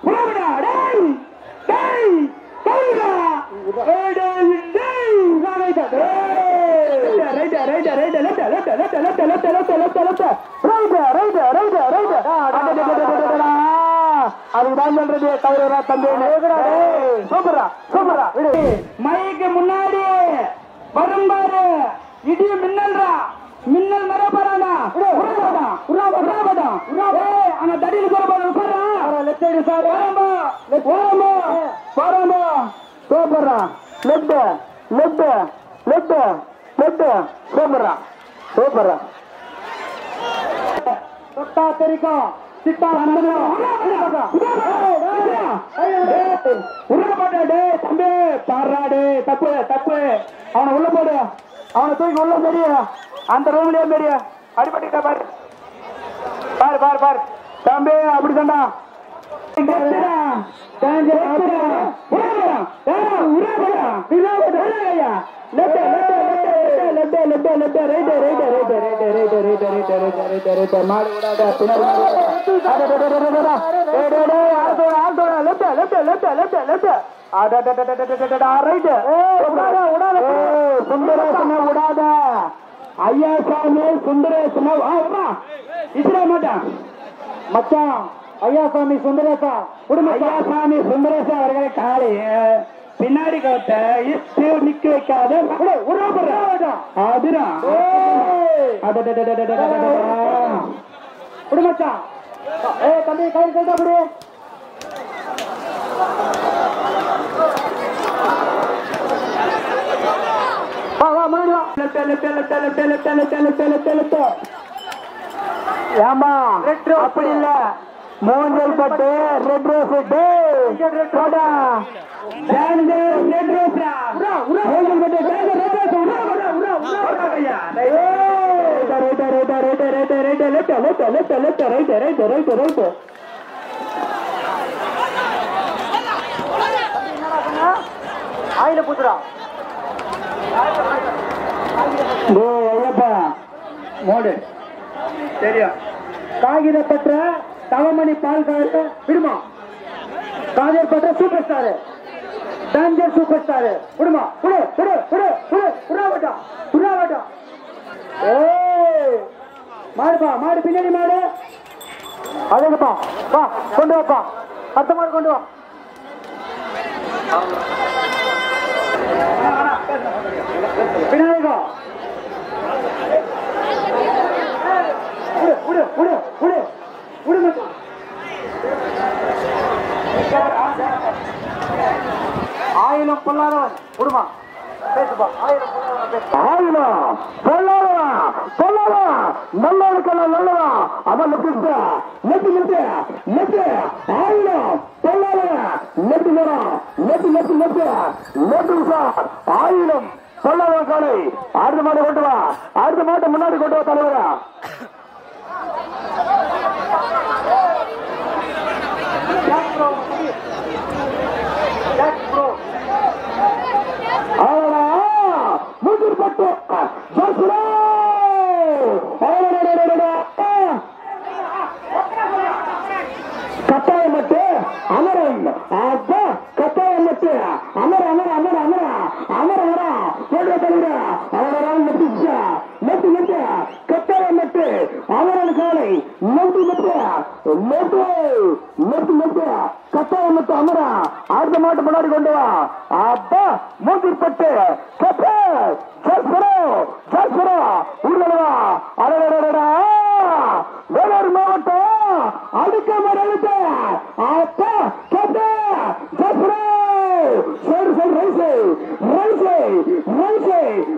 உறவுடா டேய் டேய் கைடா டேய் டேய் right right right right left left left left left left left left right right right right அதுதான் சொல்றது தவறா தம்பி சூப்பரா சூப்பரா மைக்கு முன்னாடி வரும்பாரு இடி மின்னல்ரா மின்னல் மர போறானா அங்க தடியில போற லெஃப்ட் சைடு சார் சூப்பரா லெஃப்ட் லெஃப்ட் லெஃப்ட் லெஃப்ட் சூப்பரா சூப்பரா தொட்டா தெரிக்கும் சிட்டா உள்ள போட்டே தம்பி பாடுறாடே தப்பு தப்பு அவனை உள்ள போடு அவனை தூக்கி உள்ள பெரிய அந்த ரூம்லயே பெரிய அடிபட்டுட்டா பாரு பாரு பாரு பாரு தம்பி அப்படி தாண்டா விடாத ஐயா சாமி சுந்தரேசனா இஸ்ரா மாட்டான் மச்சான் ஐயா சாமி சுந்தரேசா ஐயா சாமி சுந்தரேசா அவர்களை காலை பின்னாடி கோட்டை நிக்க வைக்காத அதுதான் மச்சான் தம்பி கை கேட்டா விடு ஏமா அப்படி இல்ல மூஞ்சல் பட்டு ரெட் ரோஸ் ஆயில புத்துரா ஐயப்பா மோடு தெரியும் காகிதப்பட்ட தவமணி பால்காரு விடுமா காகிதப்பட்ட super star danger super star விடுமா புடு புடு புடு புடு புறாவட்டம் புறாவட்டம் மாடுப்பா மாடு பின்னாடி மாடு அதுப்பா வா கொண்டு வாப்பா அடுத்த மாடு கொண்டு வா பின்னாடி ஆயிரம் பொல்லாதவன் விடுமா பேசுப்பா ஆயிரம் பொல்லாதவன் பொல்லாதவன் நல்லவனுக்கெல்லாம் நல்லவன் அவன் நெட்டு நெட்டு நெட்டு ஆயிரம் பொல்லாதவன் நெட்டு நேரம் net net net net sir ஆயிரம் பொல்லாதவன் காலை அடுத்த மாட்டை கொண்டு வா அடுத்த மாட்டை முன்னாடி கொண்டு வா தலைவரா முதிர்பட்டு கட்டாயம் மட்டு அமரம் கட்டாயம் மட்டு அமர அமர அமர அமர அமர வர சொல்ற தலைவர அவரால் நெட்டு நெட்டு நெட்டு கட்டாயம் மட்டு அமரன் காலை net net net net net கட்டாயம் மட்டு அமர அடுத்த மாட்டு முன்னாடி கொண்டு வா அப்பா மூத்திற்பட்டு வேலூர் மாவட்டம் அடுக்க மரழுத்த அப்பா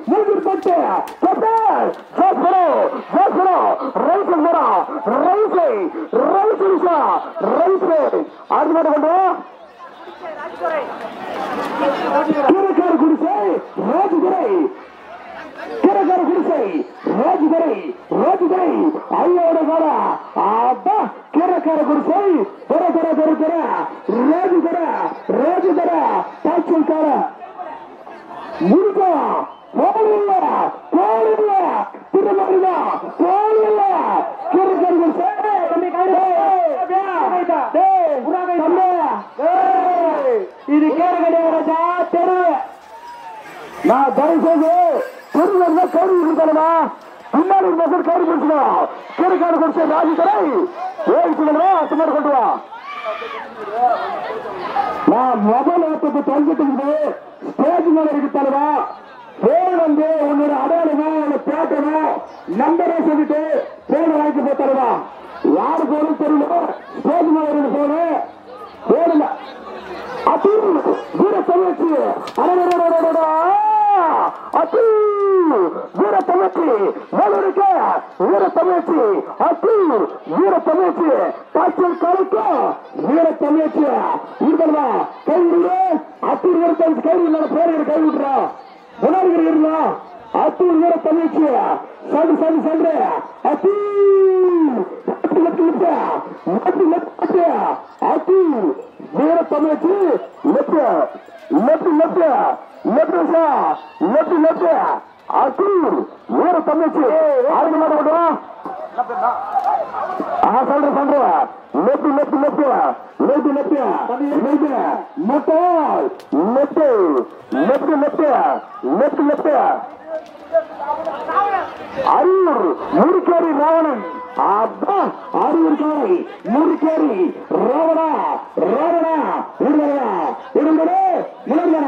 மூத்திற்பட்டு அடுத்த மாட்டு கொண்டு வா கிரக்கார குடிசை ராஜுதுரை கிரக்கார குடிசை ராஜுதுரை ராஜுதுரை ஐயோட கால அப்பா கிரக்கார குடிசை தெர தெர தெர தெர ராஜுதுர ராஜுதுர தாச்சல் கால முடிக்கா கோழி இல்ல கோழி இல்ல திருமணா கோழி இல்ல கிரக்கார குடிசை நான் தயவு செய்து பெருந்தா கருவி கொடுத்தாலுமா பின்னாடி மக்கள் கருவி கொடுக்கணும் கீழ்காடு கொடுத்த ராஜித்தரை ஓடிச்சுக்கணுமா சுமார் கொண்டு வா நான் மொபைல் ஆப்பத்தை தொலைஞ்சிட்டு ஸ்டேஜ் மேல இருக்குத்தாலுமா போன் வந்து உன்னோட அடையாளமா உன்னை பேட்டமா நம்பரை சொல்லிட்டு போன வாங்கி போத்தாலுமா யாருக்கு ஒரு தெரியல ஸ்டேஜ் மேல இருந்து போன போடல அத்தி வீர தமிழ்ச்சி அத்தி வீர தமிழ்ச்சி வேலூருக்க வீர தமிழ்ச்சி அத்தி வீர தமிழ்ச்சி காய்ச்சல் கலைக்க வீர தமிழ்ச்சி இருக்கா கை விடு அத்தி வீர தமிழ்ச்சி கை விட பேர் கை விடுறா முன்னாடி இருந்தா அத்தி வீர தமிழ்ச்சி சண்டு சண்டு சண்டு அத்தி அத்தி வீர தமிழ்ச்சி left left left left left left அத்தி வீர தமிழ்ச்சி ஆறு மாட்டோம் சொல்றேன் சொல்றேன் left left left left left left மொட்டை left left left left left Ariyur Murukkeri Ravanan Ariyur காலை முருக்கேரி ராவணா ராவணா இருந்தா இருந்தது முன்னாடியா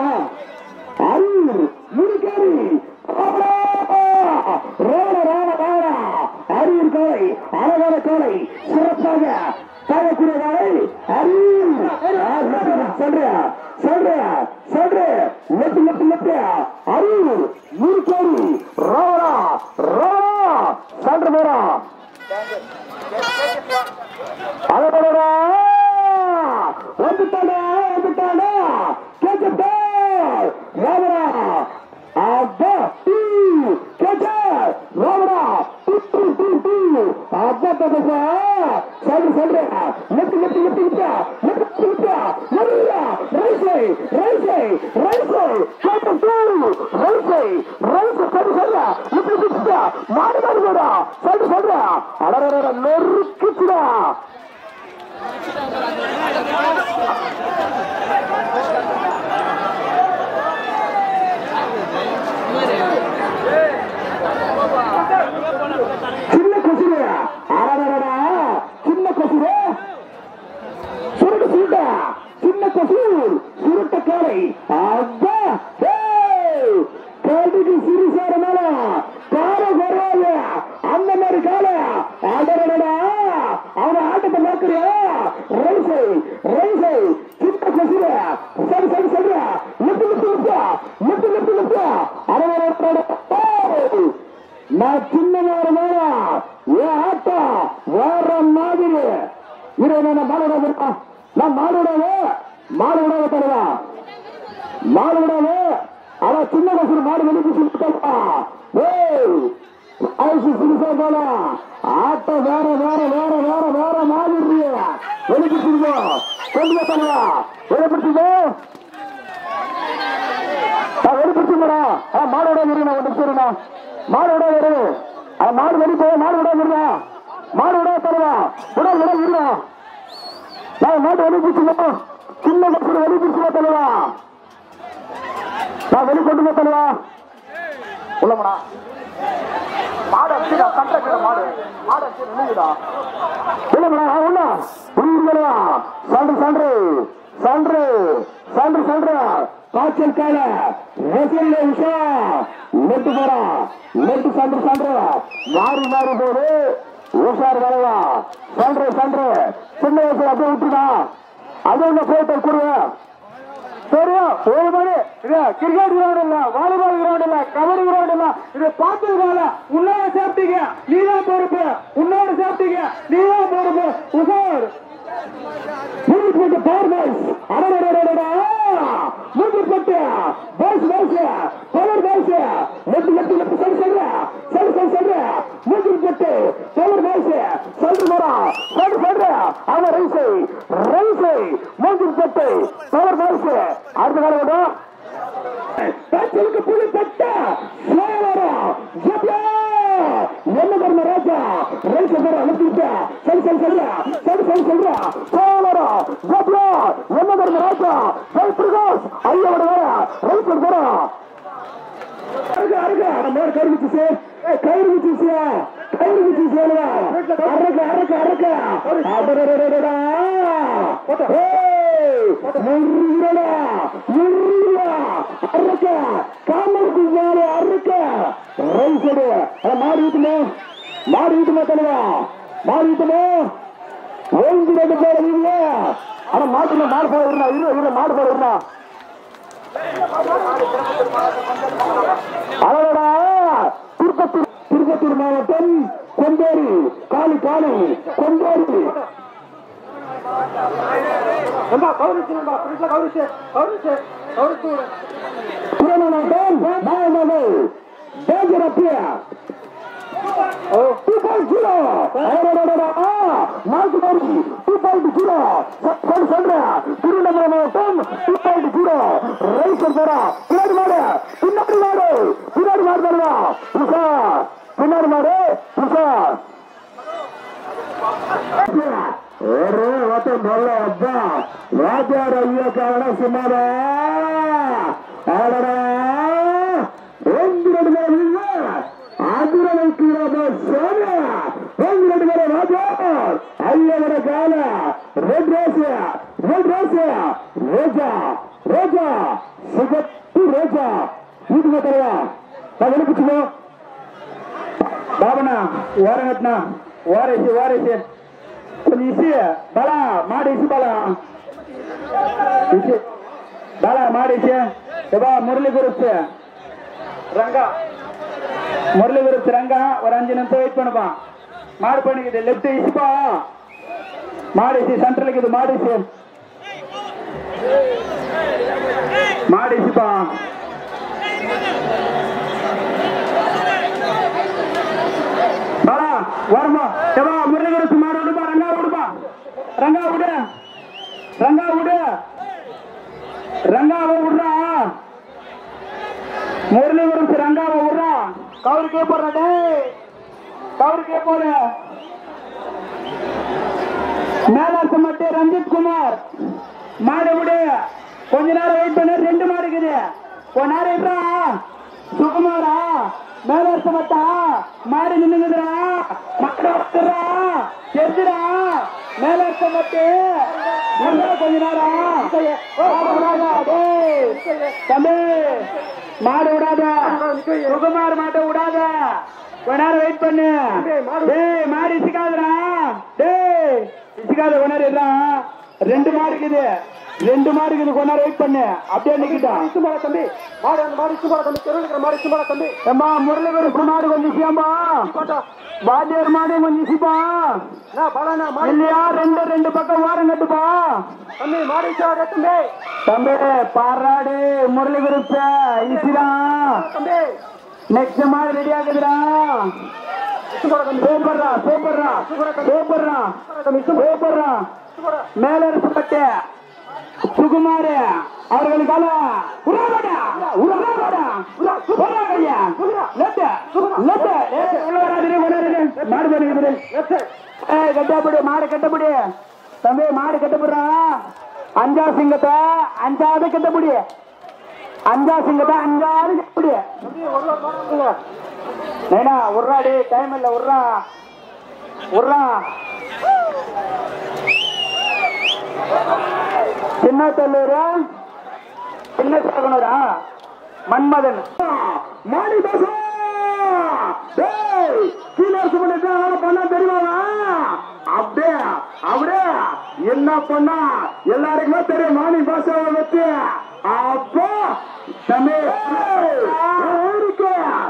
அரியூர் முருக்கேரி ராவண ராவண ராவண அரியூர் காலை அழகான காலை சிறப்பாக தாழக்கூடிய காலை அரியூர் சொல்றியா சொல்றியா சொல்றே left left left Ariyur Murukkeri Ravana Ravana சொல்ற போறா அழகா வந்துட்டாடா வந்துட்டாடா கேட்கட்டா ராவணா அப்பா கேட்க ராவணா அப்பா தப்பா சொல்ற சொல்ற left left left left left ரைசை ரைசை ரைசை கேட்க ரைசை ரைசை சரி சொல்ற லெப்ட் லெப்ட் மாடு மாடு போடா சொல்ற சொல்ற அடடட நொறுக்குடா சின்ன கொசுரு அடடடா சின்ன கொசுரு சுருட்டு சுருட்ட சின்ன கொசு சுருட்ட காலை அப்பா கடுகு சிறுசாரனால கால வராது அந்த மாதிரி கால அடடடா அவன ஆட்டத்தை பார்க்கறியா ரைசை ரைசை சின்ன கொசுரு சரி சரி சொல்ற lid lid lid lid lid அடடடா நான் சின்ன நேரமான என் ஆட்டம் வேற மாதிரி இரு நான் மாடுடாத இருக்கான் நான் மாடுடாவே மாடுடாவே தருவா மாடுடாவே ஆனா சின்ன வசூல் மாடு வெளியே சொல்லிட்டா சிறுசா போல ஆட்டம் வேற வேற வேற வேற வேற மாதிரி வெளியே சொல்லுவோம் கொண்டு தருவா வெளிப்படுத்துது வெளிப்படுத்துங்கடா மாடோட இரு நான் ஒன்று சொல்லுண்ணா மாடு விட வரு மாடு வெளி போய் மாடு விட வருதா மாடு விட தருவா விட விட இருடா நான் மாட்டு வெளி பிடிச்சுக்கோ சின்ன கப்பல் வெளி பிடிச்சுக்கோ தருவா நான் வெளி கொண்டு போய் தருவா உள்ளமடா மாடு அடிச்சுடா கண்ட மாடு மாடு அடிச்சு நின்றுடா இல்லமடா உள்ள புரியுதுங்களா சன்று சன்று சன்று சன்று சன்று காய்ச்சல் கால ரசிகல்ல உஷா நெட்டு போறா நெட்டு சன்று சன்று மாறி மாறி போது உஷார் வரவா சன்று சன்று சின்ன வயசுல அப்படியே விட்டுடா அது ஒண்ணு போயிட்டு கூடுவேன் சரியா ஒரு மணி இது கிரிக்கெட் கிரவுண்ட் இல்ல வாலிபால் கிரவுண்ட் இல்ல கபடி கிரவுண்ட் இல்ல இதை பார்த்ததுனால உன்னோட சேஃப்டிக்கு நீதான் பொறுப்பு உன்னோட சேஃப்டிக்கு நீதான் பொறுப்பு உசார் மூஞ்சிப்பட்டு பவர் பாய்ஸ் அடடடடடா மூஞ்சிப்பட்டு boys boys power boys left left left சரி சொல்ற சரி சரி சொல்ற மூஞ்சிப்பட்டு பவர் பாய்ஸ் சொல்ற வரா சரி சொல்ற அவன் ரைசை ரைசை மூஞ்சிப்பட்டு பவர் பாய்ஸ் அடுத்த கால விடும் காய்ச்சலுக்கு புலி பட்ட சோழரா ஜப்யா என்ன கர்ம ராஜா ரைஸ் வர அனுப்பிட்டா சரி சரி சொல்றா சரி சரி சொல்றா சோழரா ஜப்யா என்ன கர்ம ராஜா ஜெய் பிரகாஷ் ஐயோட வர ரைஸ் வர திருப்பத்தூர் மாவட்டம் கொண்டேரி காலி கொண்டேரி திருவண்ணாமலை மாவட்டம் பின்னாடி மாடு ஒரு வட்டம் நல்ல அப்பா ராஜார ஐயா காரணம் சும்மாரா ஐயோட கால ரெட் ரோஜா சிகப்பு ரோஜா வீட்டுக்கு தருவா நான் வெளிப்பிச்சுக்கோ பாபனா ஓரம் கட்டினா ஓரேசி கொஞ்சம் இசி பாலா மாடு இசி பாலா இசி பாலா மாடு இசி எப்பா முரளி குருப்ஸ் ரங்கா ஒரு 5 நிமிஷம் வெயிட் பண்ணுப்பா மாடு பண்ணிக்குது லெப்ட் இசிப்பா மாடு இசி சென்ட்ரலுக்கு இது மாடு இசிப்பா பாலா வரமா எப்பா முரளி குருப்ஸ் மாடு விடுப்பா ரங்கா விடு ரங்காவை விடுறா முரளி குருப்ஸ் ரங்காவை விடுறா கவுருக்கே போற மேலாச மட்டே ரஞ்சித் குமார் மாடு விடு கொஞ்ச நேரம் வெயிட் பண்ண 2 மாடு இருக்குது கொஞ்ச நேரம் இருடா சுகுமாரா மேலாச மட்டா மாடு நின்னுங்குதுடா மாடு வந்துடுறா தெரிஞ்சுடா மேலாச மட்டே கொஞ்ச நேரம் தம்பி மாடு விடாத சுகுமார் மாட்டை விடாத கொஞ்ச நேரம் வெயிட் பண்ணு மாடு இசிக்காதுடா இசிக்காத கொஞ்ச நேரம் இருடா 2 மாடு இருக்குது கொஞ்ச நேரம் வெயிட் பண்ணு அப்படியே நிக்கிட்டான் தம்பி தம்பி ஏம்பா முரளிகர் மாடு கொஞ்சம் இசியாம்பா வாத்தியார் மாடு கொஞ்சம் இசிப்பா இல்லையா 2 பக்கம் வாரம் கட்டுப்பா தம்பி மாடு தம்பி பாராடு முரளிகர் இசிடா நெக்ஸ்ட் மாடு ரெடி ஆகுதுடா சூப்பர்ரா மேல இருப்பட்ட சுகுமார் அவர்களுக்கால மாடு கட்டப்படி தம்பி மாடு கட்டப்படுறா 5 சிங்கத்தை 5 கட்டப்படி 5 சிங்கத்தை 5 கட்டப்படி உர்றாடி டைம் இல்ல உர்றா சின்னத்தல்லூரா சின்ன சாகனூரா மன்மதன் மாடி பண்ண தெரியுமா அப்படியே என்ன பண்ணா எல்லாருக்குமே தெரியும் மாணி பாஷாவை வச்சு அப்போ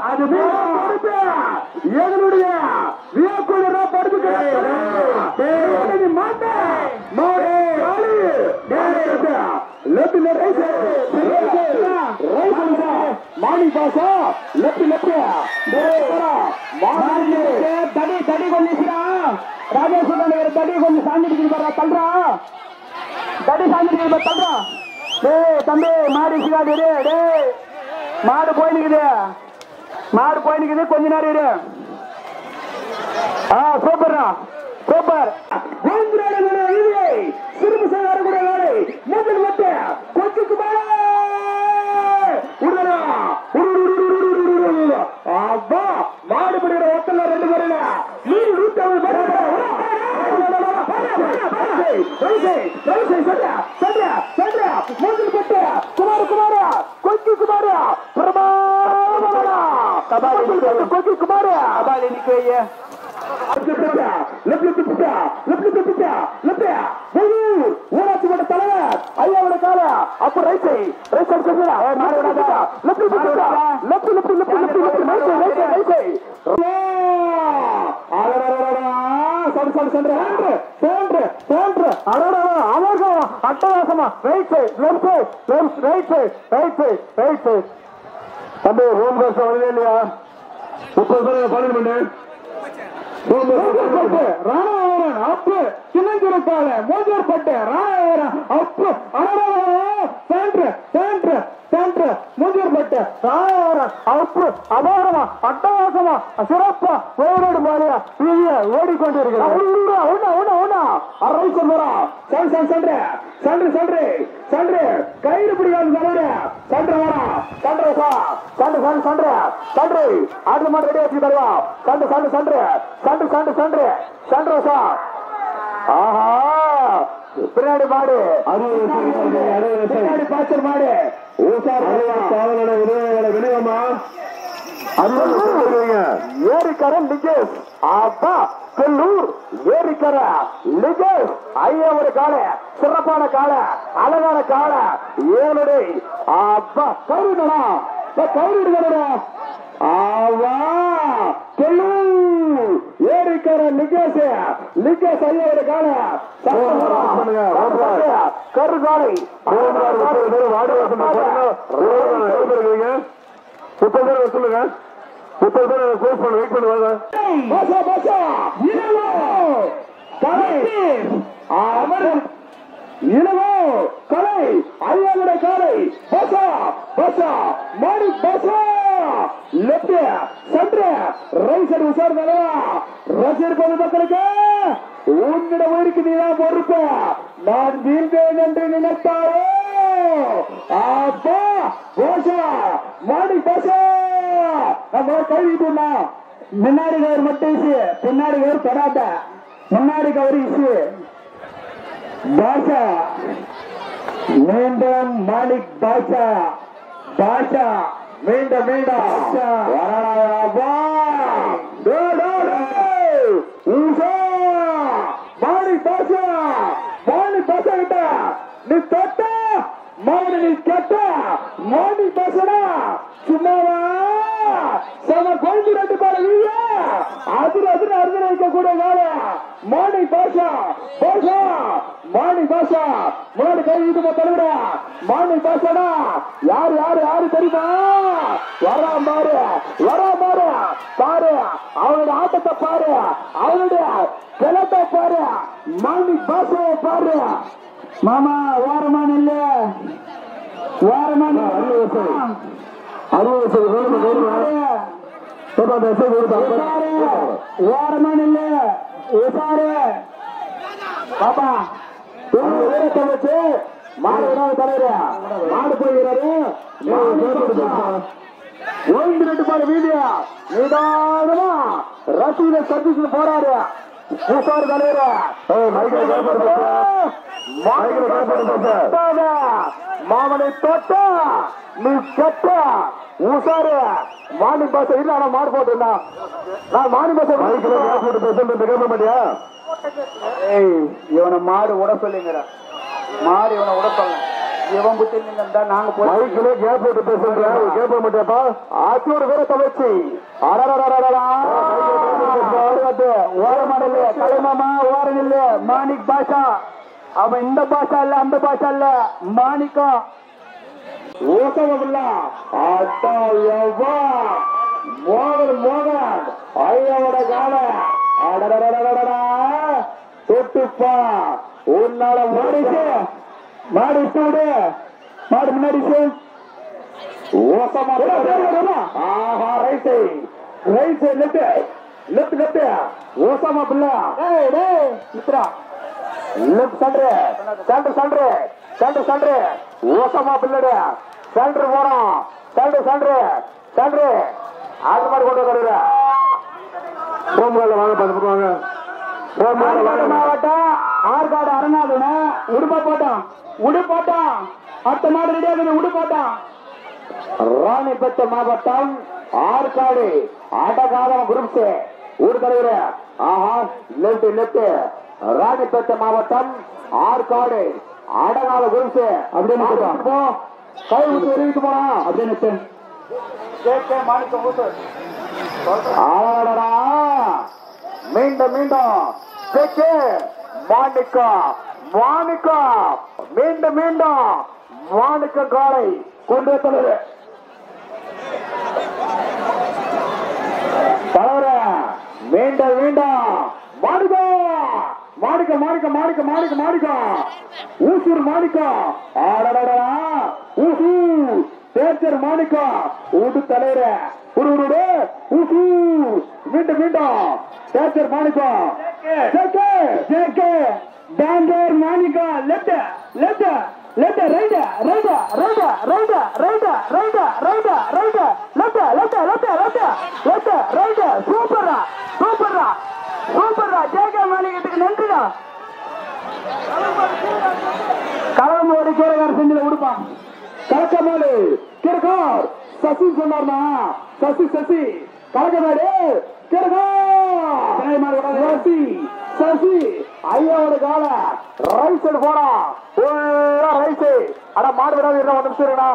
அது எங்களுடைய வியக்குள்ள படுத்து மாணி பாஷா தடி கொஞ்சம் ராஜேஸ்வரன் தடி கொஞ்சம் சாஞ்சிட்டு தள்ளுறா தடி சாஞ்சிட்டு தள்ளுறா தம்பி மாடு சிக்காது மாடு போயினுக்குது கொஞ்ச நேரம் இரு சூப்பர் சிறுப்பு செய்யக்கூடிய வேலை முதல் மட்டும் கொஞ்சம் மூஞ்சில் பட்டு குமார கொக்கி குமார கொக்கி குமார அபாலி நிக்கைய ஊராட்சி மன்ற தலைவர் ஐயாவோட கால அப்ப ரைட் அட்டகாசமா தம்பி ஹோம் காஸ்ட் வரவே இல்லையா 30 12 ராணாவரன் அப்பு சின்னஞ்சிருப்பாள மோஜர்பட்டு ராணாவரன் அப்பு மூஞ்சூர்பட்டு ராணாவரன் அப்பு அபாரமா அட்டகாசமா சிறப்பா ஓரோடு மாறியா ஓடிக்கொண்டிருக்கிறார் கயிறு பிடிக்காது ஆடு மாடு ரெடி வச்சு தருவா சண்டை ஆஹா பின்னாடி மாடு பின்னாடி பாய்ச்சல் மாடு விநியோகமா ஏரிக்கரை லிகேஷ் அப்பா கொல்லூர் ஏரிக்கரை லிகேஷ் ஐயாவோட காலை சிறப்பான காலை அழகான காலை ஏழு அப்பா கவுரிடா ஏரிக்கரை லிகேஷ் ஐயாவோட காலை கரு காலை சொல்லுங்க 30 பேர் கோர்ஸ் பண்ண வெயிட் பண்ணுவாங்க இளவோ கலை ஐயாவுடைய காலை மாடி லெப்ட் சென்று ரைட் சைடு உசார் ரசிகர் பொதுமக்களுக்கு உன்னிட உயிருக்கு நீதான் பொறுப்பு நான் வீழ்ந்தேன் என்று நினைத்தாரோ அப்பா மாடி நம்ம கழுவிட்டுனா முன்னாடி கவர் மட்டும் இசு பின்னாடி கவர் தொடாத முன்னாடி கவர் இசு பாஷா மீண்டும் மாலிக் பாஷா மீண்டும் மாலிக் பாஷா கிட்ட நீ தொட்ட மாடு நீ கெட்ட மாடி பாஷா சும்மாவா சம கொண்டு ரெண்டு பாரு அர்ஜுன வைக்க கூட மாடி பாஷா முன்னாடி கை வீட்டு தலைவிட மாடி பாஷாடா யாரு தெரியுமா வரா பாரு அவனுடைய ஆட்டத்தை பாரு அவனுடைய கிளத்தை பாரு மாடி பாஷாவை பாரு மாமா ஓரமான இல்ல ஓரமான ஓரமான இல்ல பாப்பா வச்சு மாடு தலைவர் மாடு போகிறாரு ஓய்ந்து ரெண்டு பாரு வீடியோ நிதானமா ரசீத சர்வீஸ் போறாரு தலைவர் மாமனை தொட்ட நீ கெட்ட உசாரு மார்னிங் பாஸ் இல்ல ஆனா மாடு போட்டுனா நான் மார்னிங் பாஸ் கேட்க மாட்டியா இவனை மாடு உட சொல்லுங்கிற மாடு இவனை உட சொல்ல இவன் புத்தி நாங்க போய் கேப் போட்டு பேசுறேன் கேட்க மாட்டியாப்பா ஆச்சோடு பேரை தவச்சு ஓரமாடல தலைமாமா ஓரம் இல்ல மாணிக் பாஷா அவன் இந்த பாஷா இல்ல அந்த பாஷா இல்ல மாணிக்கம் மோகன் ஐயாவோட கால தொட்டுப்பா உன்னால மாடிச்சு மாடிச்சு விடு மாடு முன்னாடிச்சு ஆஹா ரைட் சைடு லெப்ட் ஓசாமா பிள்ளை லெப்ட் சென்டர் ஓசமா பிள்ளை சென்டர் போறோம் சென்டர் ஆடு மாடு கொண்டு வருவாங்க வாங்க 10 வாங்க மாவட்டம் ஆற்காடு அரணாதுன உடுப்பா போட்டோம் அடுத்த மாடு ரெடியாக உடுப்பாட்டம் ராணிப்பேட்டை மாவட்டம் ஆற்காடு ஆட்டக்காரன் குரூப் ஊர் தலைவர் லெப்ட் ராணிப்பேட்டை மாவட்டம் ஆற்காடு ஆடகால குரூப் அப்படின்னு கை விட்டு வெளியிட்டு போனா அப்படின்னு மீண்டும் மாணிக்கா மீண்டும் மாணிக்க காலை கொண்டு தலைவர் மீண்டும் மாணிக்கா ஊசூர் மாணிக்கா ஊசூர் பேச்சர் மாணிக்கா ஊட்டு தலைவர் மீண்டும் பேச்சர் மாணிக்கா டாங்கர் மாணிக்கா லெப்ட் சூப்பரா ஜேகே மாணிக்கத்துக்கு நன்றிடா. களமோடு கேரகார செஞ்சில கொடுப்பான் கலக்கமாடு கிரகார் சசி சொன்னார்னா சசி கலக்கமாடு சசி ஐயாவோட கால ரைட் சைடு போடா ரைட் சைடு அட மாடு விடாது ஒரு நிமிஷம் இருக்கா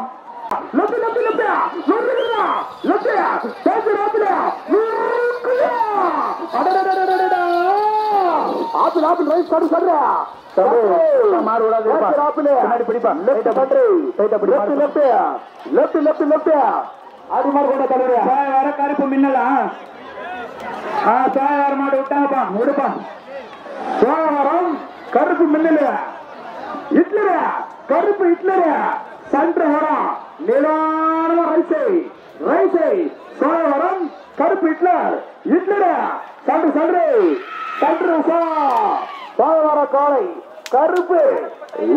கருப்பு மின்னலாம் மாடு விட்டாப்பா விடுப்பா சோழவரம் கருப்பு மின்னல இட்லரு கருப்பு இட்லரு சன்று வரம் நிலான ரைசை சோழவரம் கருப்பு இட்லரு சன்று சோழவர காலை கருப்பு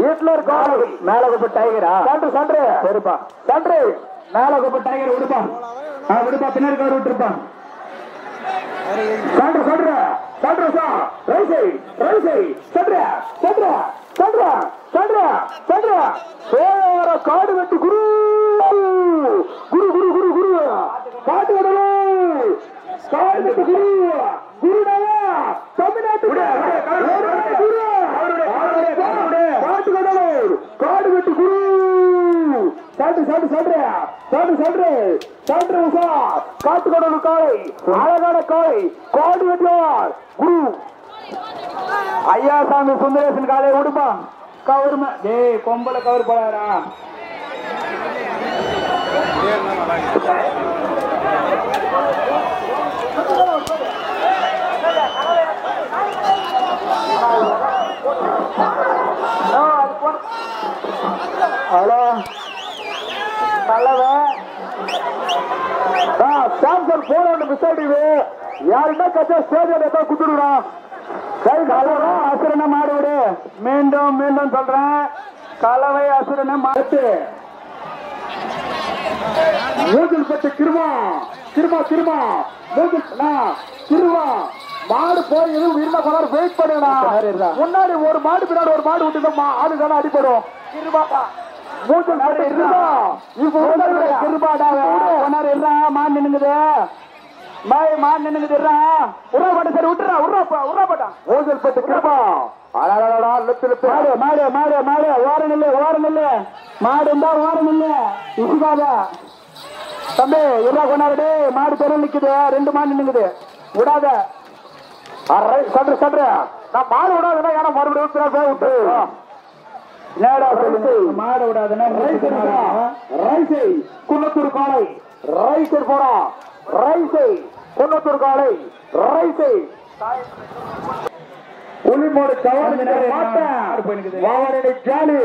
இட்லர் காலை மேல கூப்ப டைகரா சன்று சரிப்பா சன்று மேல கூப்ப டைகர் விடுப்பா பின்னாடி கவர் விட்டுருப்பான் காடு வெட்டு குரு காட்டு விடணும் காடு வெட்டு குரு குருடாவா தமிழ்நாட்டு காடு வெட்டு குரு காட்டுக்கடலூர் காலை அழகான காலை காடு வெட்டியார் குரு ஐயாசாமி சுந்தரேசன் காலை விடுப்பா கவருமா டே கொம்பல கவர் போடாரா ஹலோ நல்லவன் சாம்சங் போன மிஸ் ஆயிடுது யாருன்னா கச்சா ஸ்டேஜ் குடுறா அசுரன மாடுவிடு மீண்டும் சொல்றேன் கலவை அசுரன மாட்டு மூஜல் பட்டு கிருமா மாடு போய் எதுவும் இருந்த கொண்டாரு வெயிட் பண்ணுடா முன்னாடி ஒரு மாடு பின்னாடி ஒரு மாடு விட்டுட்டோம் ஆடு தானே அடிப்படும் கிருபாடா மூச்சல் பட்டு கிருபாடா மாடு நின்னுங்குது மாடு நின்னுங்குது உருவாப்பட்ட சரி விட்டுறா உருவாப்பட்டா மூச்சல் பட்டு கிருபா மாடு ஓரம் இல்ல மாடு இருந்தா ஓரம் இல்ல இசுகாதா தம்பி இருவா கொண்டாடு மாடு பெரும் நிக்குது ரெண்டு மாடு நின்னுங்குது விடாத சன்று நான் மாடு விடாதுன்னா ஏன்னா மறுபடியும் விட்டு மாடு விடாதுன்னா குன்னத்தூர் காலை ரைசை போடா குன்னத்தூர் காலை ரைசை புலிமோடு கவர்ந்து ஜாலி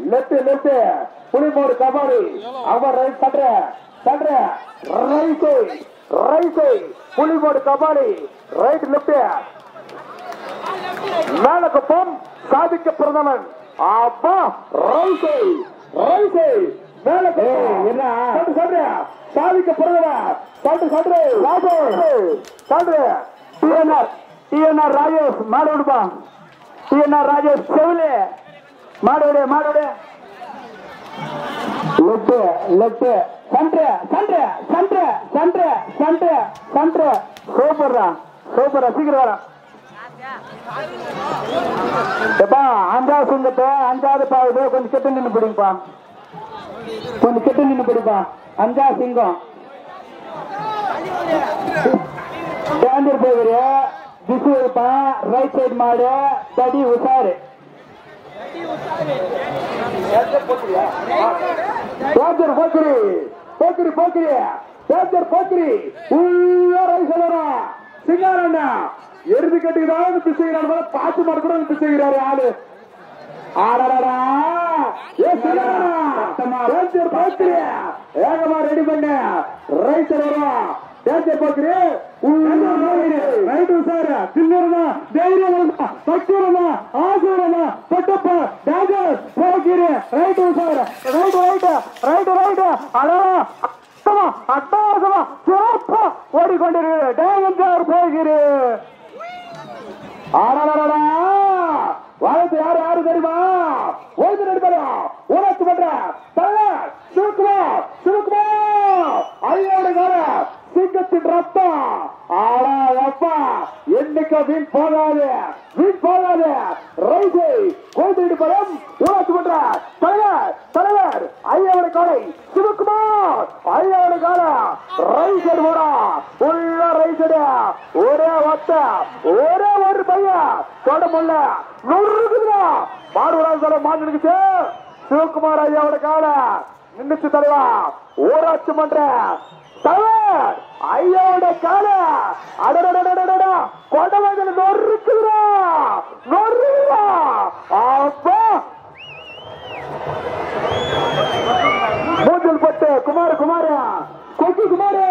லெப்ட் புலிமோடு கபாடி அவர் சன்ற ரைசை புலிமோடு கபாடி ரைட் லெப்ட் மேலக்குப்பம் சாதிக்க பிரதமன் அப்பா ரைசை சாதிக்க பிரதமர் சன்று டிஎன்ஆர் ராஜேஷ் மாடு விடுப்பா. டிஎன்ஆர் ராஜேஷ் செவிலு மாடு விடு மாடு விடு. Left left centre centre centre centre centre centre. சூப்பர்ரா சூப்பரா சீக்கிரம் வர. எப்பா அஞ்சாவது சுங்கத்தை அஞ்சாவது பாவுது கொஞ்சம் கெட்டு நின்று பிடிப்பா. கொஞ்சம் கெட்டு நின்று பிடிப்பா. அஞ்சாவது சிங்கம் டேஞ்சர் போகிற திசு இருப்பான். ரைட் சைடு மாடு தடி உசாரு. டேஞ்சர் போக்கிரி போக்கிரி போக்கிரி டேஞ்சர் போக்கிரி உள்ள ரைட் சைடு சிங்காரண்ணா எருது கட்டுக்குதான் பிசுகிறான். பாத்து மாடு கூட பிசுகிறாரு ஆளு. ஆடா ஏகமா ரெடி பண்ண ரைட் வரும். டேஞ்சர் போக்குறி ரைட் சார் சில்லறமா தைரியமா பக்குறமா ஆசுரமா பட்டப்பா டேஞ்சர் போக்குறி right sir right right right right அடா அட்டாசமா சிறப்பா ஓடிக்கொண்டிருக்கு. டேஞ்சர் போக்குறி ஆடா வாழ்த்து யாரு யாரு தெரியுமா? ஓய்வு நடிப்பாரா ஊராட்சி மன்ற தலைவர் சுருக்குமா சுருக்குமா ஐயோட கார சிங்கத்தின் ரத்தம். ஆடா அப்பா என்னைக்கு வீண் போகாது வீண் போகாது. ரைசை ஓய்வு நடிப்பாரம் ஊராட்சி மன்ற தலைவர் தலைவர் ஐயோட காலை சுருக்குமார் ஐயோட கால ரைசர் போடா உள்ள ரைசர் ஒரே ஒத்த ஒரே ஒரு பையன் தொட முடியல நொறுக்குதுடா. மாடுவராஜ் மாட்டிருக்குச்சு. சிவகுமார் ஐயாவோட கால நின்றுச்சு தலைவா ஊராட்சி மன்ற தலைவர் ஐயாவோட கால அடடா கொடவைகள் நொறுக்குதுடா நொறுக்குதா. அப்பா மூஞ்சல் பட்டு குமார் குமார கொக்கி குமாரு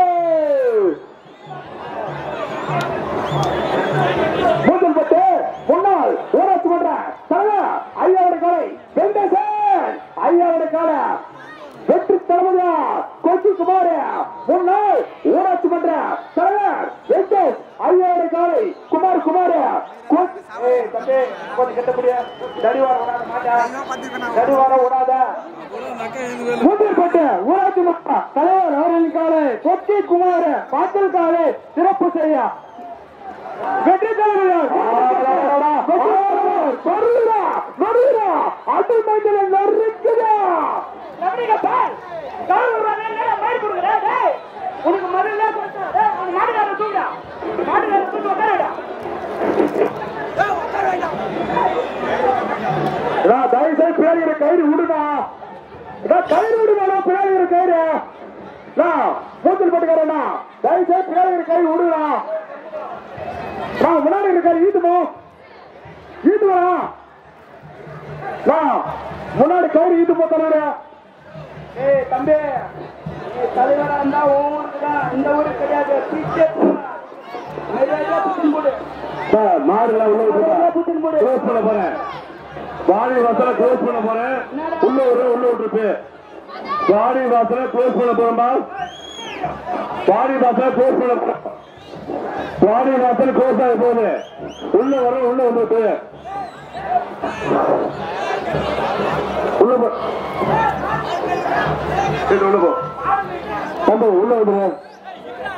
மூஞ்சல் பட்டு முன்னாள் ஊராட்சி மன்ற தலைவர் ஐயாவோட காலை வெங்கடேசன் ஐயாவோட கால வெற்றி தளபதியா கொக்கி குமார முன்னாள் ஊராட்சி மன்ற தலைவர் வெங்கடேஷ் ஐயாவோட காலை குமார் குமார கட்டக்கூடிய தடிவார விடாத மூட்டிற்பட்டு ஊராட்சி மன்ற தலைவர் அவர்களின் காலை கொக்கி குமார பாட்டல் காலை சிறப்பு செய்ய வெற்றி தலைவர் அட்டல் மைண்டில் நறுக்குதா. உனக்கு முதல்ல மாடுகார தூங்க மாடுகார தூங்க தயவுசெய்து பிள்ளைகிற கயிறு விடுதா கயிறு விடுதா பிள்ளைகிற கயிறு மூத்தல் போட்டுக்காரண்ணா தயவுசெய்து பிள்ளைகிற கயிறு விடுதா. முன்னாடி இருக்காரு ஈட்டுமோ ஈட்டுவா முன்னாடி கயிறு ஈட்டு போத்தா. தம்பி தலைவரா இருந்தா ஒவ்வொருதான் இந்த ஊருக்கு கிடையாது. மாடுலாம் க்ளோஸ் பண்ண போறேன். வாடி வாசல க்ளோஸ் பண்ண போறேன். உள்ள விட்டுருக்கு வாடி வாசல க்ளோஸ் பண்ண போறேன்பா. வாடி வாசல க்ளோஸ் பண்ண போறேன். வாடி வாசல் க்ளோஸ் ஆகி போகுது. உள்ள வந்துட்டு உள்ள போ தம்பி உள்ள வந்துரு.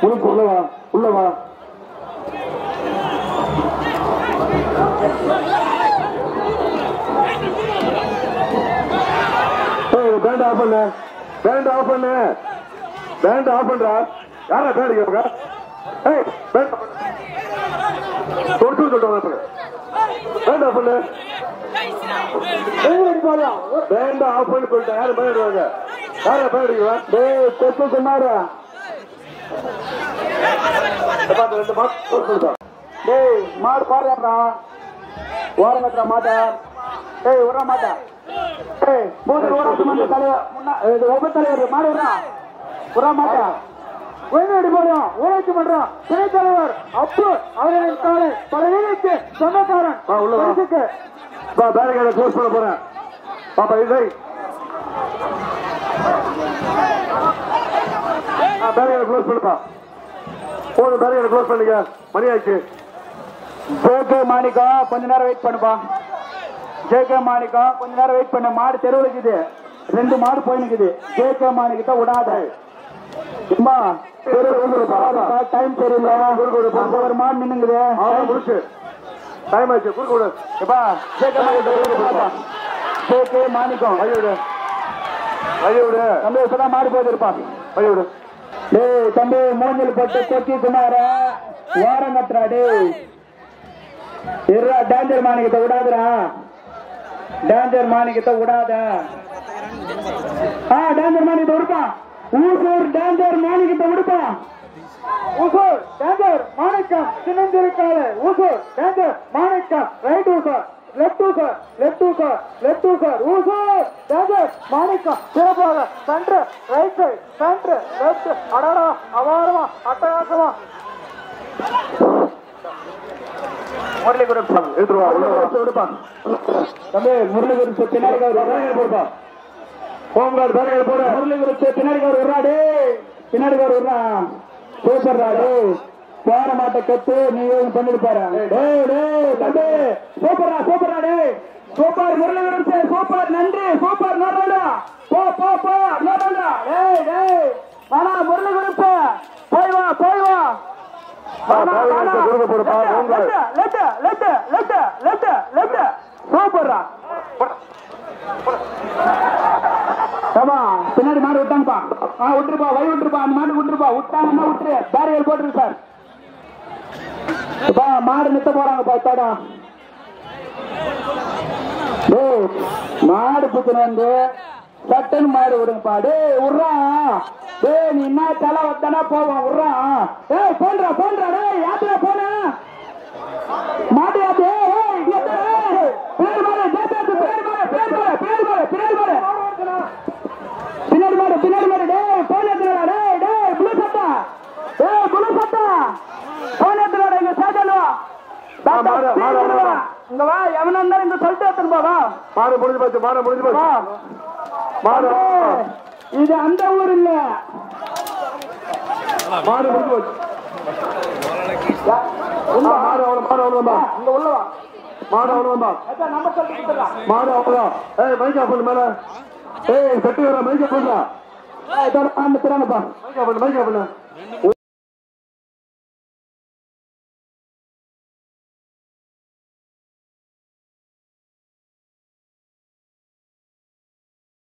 உனக்கு உள்ளவா உள்ளவா பேண்ட் ஆஃப் பண்ணு பேண்ட் ஆஃப் பண்ணு பேண்ட் ஆஃப் பண்றா. யாரா பேண்ட் கேட்பா? சொல்லிட்டு பேண்ட் ஆஃப் பண்ணு பேண்ட் ஆஃப் பண்ணி சொல்லிட்டேன். யாரும் பேடுவாங்க யாரா பேடுவா? கொத்து சொன்னாரு மாடு பாடுறா ஓரங்கட்டுற மாட்டா விட மாட்டா. ஊராட்சி மன்ற தலைவர் ஒவ்வொரு தலைவர் மாடு விட மாட்டா. வெளிநாடு போறோம் ஊராட்சி மன்றம் துணைத் தலைவர் அப்பு அவர்களின் காலை பல வீடுக்கு சொந்தக்காரன் பேரிகார்டை க்ளோஸ் பண்ண போறேன். பாப்பா இல்லை பேரிகார்டை க்ளோஸ் பண்ணுப்பா. போதும் பேரிகார்டை க்ளோஸ் பண்ணிக்க. மணி ஆச்சு ஜேகே மாணிக்கம் கொஞ்ச நேரம் வெயிட் பண்ணுப்பா. ஜேகே மாணிக்கம் கொஞ்ச நேரம் வெயிட் பண்ண. மாடு தெருவில் இருக்குது, 2 மாடு போயினுக்குது. ஜேகே மாணிக்கத்தை விடாத. டைம் தெரியல, ஒரு மாடு நின்னுங்குது. டைம் ஆச்சு, குறுக்க எப்பா. ஜேகே மாணிக்கம் தம்பி இப்பதான் மாடு போகுது இருப்பா. டேய் தம்பி மூஞ்சல் போட்டு கொட்டி குமார ஓரம் கட்டுறா. டேய் இருடா, டேஞ்சர் மாணிக்கத்தை விடாதுடா. டேஞ்சர் மாணிக்கத்தை விடாத. டேஞ்சர் மாணிக்கத்தை விடுப்பான். ஊசூர் டேஞ்சர் மாணிக்கத்தை விடுப்பான். ஊசூர் டேஞ்சர் மாணிக்கம் சின்னஞ்சிருக்காது. ஊசூர் டேஞ்சர் மாணிக்கம் ரைட் ஊசர், லெப்ட் ஊசர், லெப்ட் ஊசர், லெப்ட் ஊசர். ஊசூர் டேஞ்சர் மாணிக்கம் சிறப்பாக centre, right side, centre, left. அடாடா அபாரமா அட்டகாசமா. முரளிகுரு தம்பி முரளிகுரு பின்னாடி போடுப்பா. ஹோம்கார்டு பேரங்கள் போட. முரளிகுரு பின்னாடி விடுறாடே, பின்னாடி விடுறா. சூப்பர் ராடு போற மாட்ட கத்து நீ பண்ணிருப்பாரு. தம்பி சூப்பரா சூப்பரா. டே சூப்பர் முரளிகுரு, சூப்பர் நன்றி, சூப்பர் நோடா. போ போ போ நோடா. ஆனா முரளிகுரு போய் வா, போய் வா. பின்னாடி மாடு விட்டாங்கப்பா. விட்டுருப்பா, வழி விட்டுருப்பா. அந்த மாடு விட்டுருப்பா. விட்டாங்கன்னா விட்டுரு, பேரியர் போட்டுருக்கு சார். மாடு நித்த போறாங்கப்பா. இத்தாடா மாடு புத்துன வந்து சட்டன் மாடு விடுங்கப்பா. டே விட்றா. டே நீ என்ன தலை வந்தானா போவோம். விட்றா. ஏய் போன்றா போன்றா. டே யாத்திர போன மாடு யாத்து. பின்னாடி மாடு, பின்னாடி மாடு, பின்னாடி மாடு. டே போன் எடுத்துடா. டே டே புளு சட்டா. டே புளு சட்டா போன் எடுத்துடா. இங்க சேஜல்வா இங்க வா. எவனா இருந்தாலும் இங்க சொல்லிட்டு எடுத்துன்னு போவா. மாடு முடிஞ்சு போச்சு, மாடு முடிஞ்சு போச்சு. மாடு இது அந்த ஊர் இல்ல. மாடு முடிஞ்சு போச்சு. மாடு அவ்வளவுதான். இங்க உள்ளவா மாடு அவ்வளவுதான். நம்ம சொல்லிட்டு மாடு அவ்வளவுதான். ஏய் மைக்கா பண்ணு மேல. ஏய் கட்டி வர மைக்கா பண்ணா. மைக்கா பண்ணு.